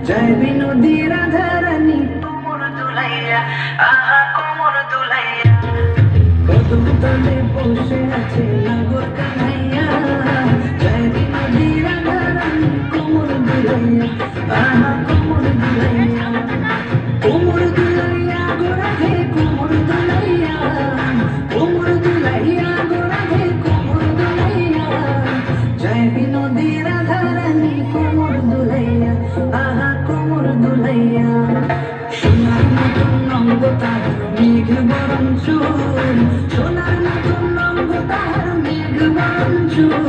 জয় বিনোদী রাধারানী কোমর দুলাইয়া, আহা কোমর দুলাইয়া। কদম তলে বসে আছে নাগর কানাইয়া, জয় বিনোদী রাধারানী কোমর দুলাইয়া, আহা কোমর দুলাইয়া। কোমর দুলাইয়া গোরাধে কোমর দুলাইয়া, কোমর দুলাইয়া গোরাধে কোমর দুলাইয়া। জয় বিনোদী রাধারানী কোমর দুলাইয়া, আহা কোমর দুলাইয়া। সোনার মতন অঙ্গ তার মেঘ বরণ চুল, সোনার মতন অঙ্গ তার মেঘ বরণ চুল।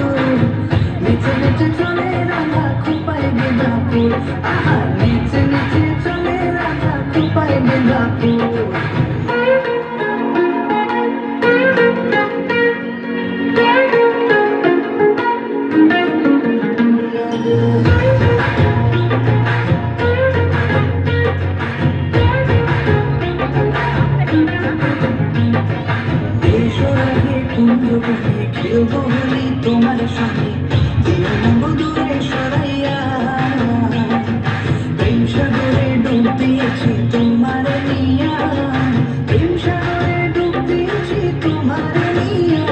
নেচে নেচে চলে রাধা খোপায় গেঁদা ফুল, আহা নেচে নেচে চলে রাধা খোপায় গেঁদা ফুল। খেলবো হলি তোমার সঙ্গে, দূরে সরাইয়া। প্রেম সাগরে ডুব দিয়েছি তোমার নিয়া, প্রেম সাগরে ডুব দিয়েছি তোমার নিয়া।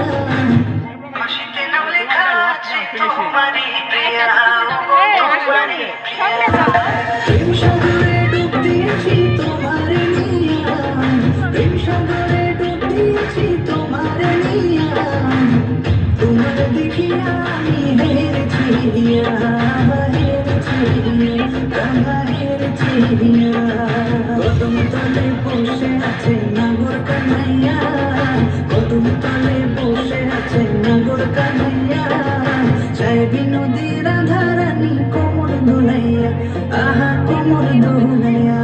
মাসিতে নাম লেখা আছে তোমারই প্রিয়া, তোমারই প্রিয়া। প্রেম সাগরে ডুব দিয়েছি তোমার নিয়া, প্রেম সাগরে ডুব দিয়েছি তোমার নিয়া। তোমার দেখিয়া আমি হেরেছি, হেরেছি, হেরেছি। কদম তলে বসে আছে নাগর কানাইয়া, কদম তলে বসে আছে নাগর কানাইয়া। জয় বিনোদী রাধারানী কোমর দুলাইয়া, আহা কোমর দুলাইয়া।